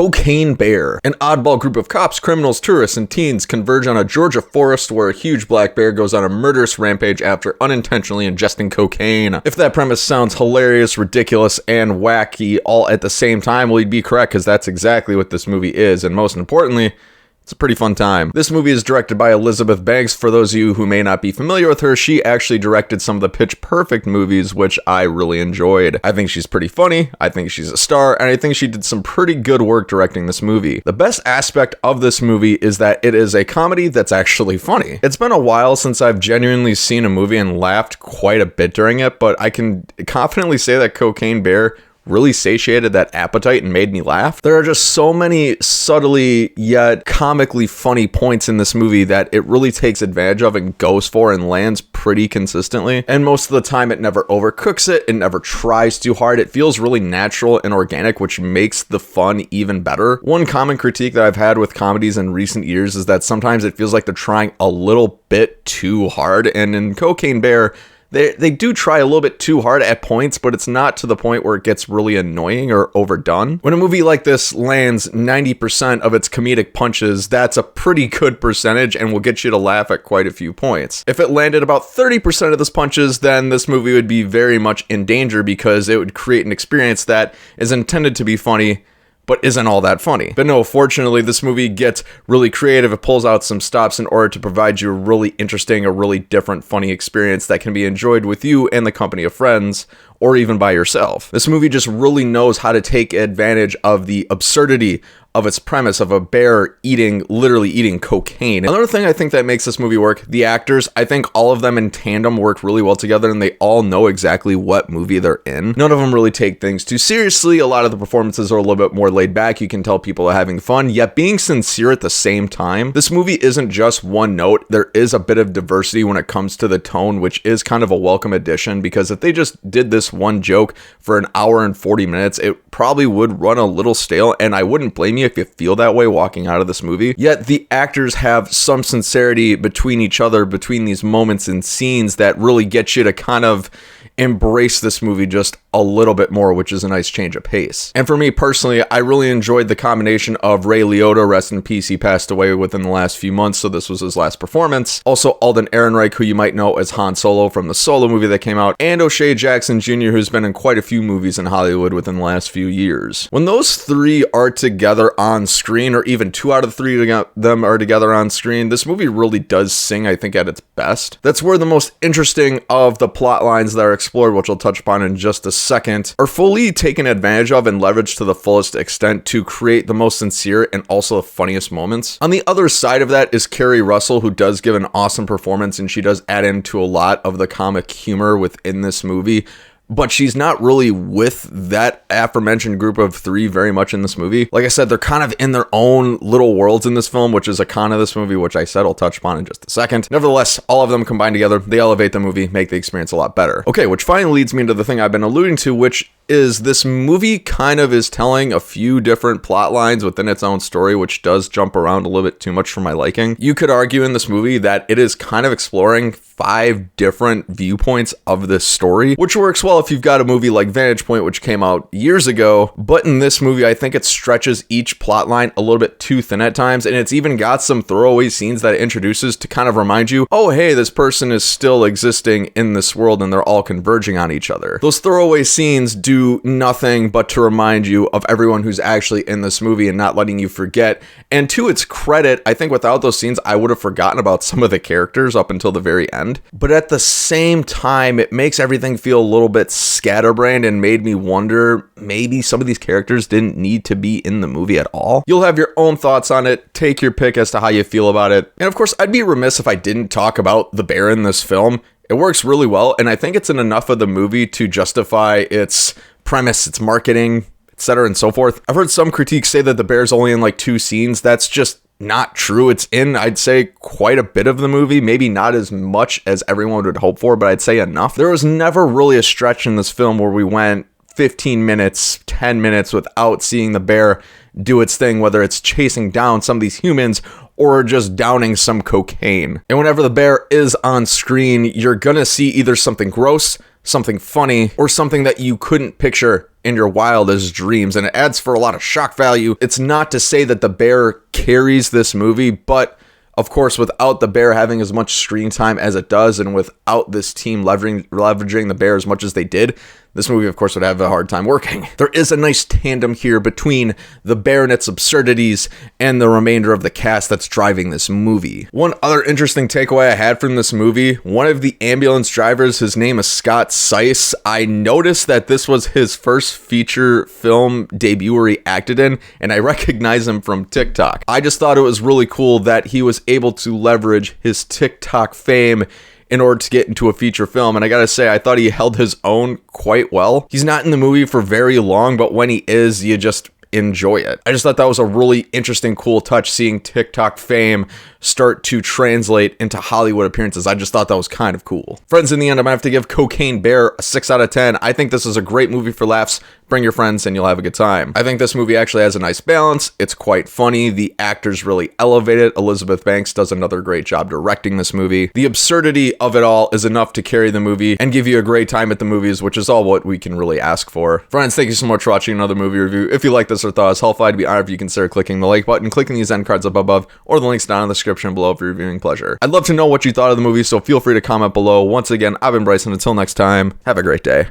Cocaine Bear. An oddball group of cops, criminals, tourists, and teens converge on a Georgia forest where a huge black bear goes on a murderous rampage after unintentionally ingesting cocaine. If that premise sounds hilarious, ridiculous, and wacky all at the same time, well, you'd be correct, because that's exactly what this movie is, and most importantly, it's a pretty fun time. This movie is directed by Elizabeth Banks. For those of you who may not be familiar with her, she actually directed some of the Pitch Perfect movies, which I really enjoyed. I think she's pretty funny, I think she's a star, and I think she did some pretty good work directing this movie. The best aspect of this movie is that it is a comedy that's actually funny. It's been a while since I've genuinely seen a movie and laughed quite a bit during it, but I can confidently say that Cocaine Bear really satiated that appetite and made me laugh. There are just so many subtly yet comically funny points in this movie that it really takes advantage of and goes for and lands pretty consistently. And most of the time it never overcooks it, it never tries too hard. It feels really natural and organic, which makes the fun even better. One common critique that I've had with comedies in recent years is that sometimes it feels like they're trying a little bit too hard, and in Cocaine Bear, They do try a little bit too hard at points, but it's not to the point where it gets really annoying or overdone. When a movie like this lands 90% of its comedic punches, that's a pretty good percentage and will get you to laugh at quite a few points. If it landed about 30% of those punches, then this movie would be very much in danger because it would create an experience that is intended to be funny, but isn't all that funny. But no, fortunately, this movie gets really creative. It pulls out some stops in order to provide you a really interesting, a really different, funny experience that can be enjoyed with you and the company of friends, or even by yourself. This movie just really knows how to take advantage of the absurdity of its premise of a bear literally eating cocaine. Another thing I think that makes this movie work, the actors, I think all of them in tandem work really well together, and they all know exactly what movie they're in. None of them really take things too seriously. A lot of the performances are a little bit more laid back. You can tell people are having fun, yet being sincere at the same time. This movie isn't just one note. There is a bit of diversity when it comes to the tone, which is kind of a welcome addition, because if they just did this one joke for an hour and 40 minutes, it probably would run a little stale, and I wouldn't blame you if you feel that way walking out of this movie. Yet the actors have some sincerity between each other, between these moments and scenes, that really get you to kind of embrace this movie just a little bit more, which is a nice change of pace. And for me personally, I really enjoyed the combination of Ray Liotta, rest in peace, he passed away within the last few months, so this was his last performance. Also Alden Ehrenreich, who you might know as Han Solo from the Solo movie that came out, and O'Shea Jackson Jr., who's been in quite a few movies in Hollywood within the last few years. When those three are together on screen, or even two out of the three of them are together on screen, this movie really does sing, I think, at its best. That's where the most interesting of the plot lines that are explored, which I'll touch upon in just a second, are fully taken advantage of and leveraged to the fullest extent to create the most sincere and also the funniest moments. On the other side of that is Kerry Russell, who does give an awesome performance, and she does add into a lot of the comic humor within this movie, but she's not really with that aforementioned group of three very much in this movie. Like I said, they're kind of in their own little worlds in this film, which is a con of this movie, which I said I'll touch upon in just a second. Nevertheless, all of them combined together, they elevate the movie, make the experience a lot better. Okay, which finally leads me into the thing I've been alluding to, which is this movie kind of is telling a few different plot lines within its own story, which does jump around a little bit too much for my liking. You could argue in this movie that it is kind of exploring 5 different viewpoints of this story, which works well if you've got a movie like Vantage Point, which came out years ago. But in this movie, I think it stretches each plot line a little bit too thin at times, and it's even got some throwaway scenes that it introduces to kind of remind you, oh hey, this person is still existing in this world and they're all converging on each other. Those throwaway scenes do nothing but to remind you of everyone who's actually in this movie and not letting you forget. And to its credit, I think without those scenes, I would have forgotten about some of the characters up until the very end. But at the same time, it makes everything feel a little bit scatterbrained and made me wonder, maybe some of these characters didn't need to be in the movie at all. You'll have your own thoughts on it. Take your pick as to how you feel about it. And of course, I'd be remiss if I didn't talk about the bear in this film. It works really well, and I think it's in enough of the movie to justify its premise, its marketing, etc. and so forth. I've heard some critiques say that the bear's only in like 2 scenes. That's just not true. It's in, I'd say, quite a bit of the movie, maybe not as much as everyone would hope for, but I'd say enough. There was never really a stretch in this film where we went 15 minutes, 10 minutes without seeing the bear do its thing, whether it's chasing down some of these humans or just downing some cocaine. And whenever the bear is on screen, you're gonna see either something gross, something funny, or something that you couldn't picture in your wildest dreams, and it adds for a lot of shock value. It's not to say that the bear carries this movie, but of course, without the bear having as much screen time as it does, and without this team leveraging the bear as much as they did, this movie, of course, would have a hard time working. There is a nice tandem here between the bear and its absurdities and the remainder of the cast that's driving this movie. One other interesting takeaway I had from this movie, one of the ambulance drivers, his name is Scott Seiss. I noticed that this was his first feature film debut where he acted in, and I recognize him from TikTok. I just thought it was really cool that he was able to leverage his TikTok fame in order to get into a feature film, and I gotta say, I thought he held his own quite well. He's not in the movie for very long, but when he is, you just enjoy it. I just thought that was a really interesting, cool touch, seeing TikTok fame start to translate into Hollywood appearances. I just thought that was kind of cool. Friends, in the end, I'm gonna have to give Cocaine Bear a 6 out of 10. I think this is a great movie for laughs. Bring your friends and you'll have a good time. I think this movie actually has a nice balance. It's quite funny. The actors really elevate it. Elizabeth Banks does another great job directing this movie. The absurdity of it all is enough to carry the movie and give you a great time at the movies, which is all what we can really ask for. Friends, thank you so much for watching another movie review. If you like this or thought it was helpful, I'd be honored if you consider clicking the like button, clicking these end cards up above, or the links down in the description below for your viewing pleasure. I'd love to know what you thought of the movie, so feel free to comment below. Once again, I've been Bryson. Until next time, have a great day.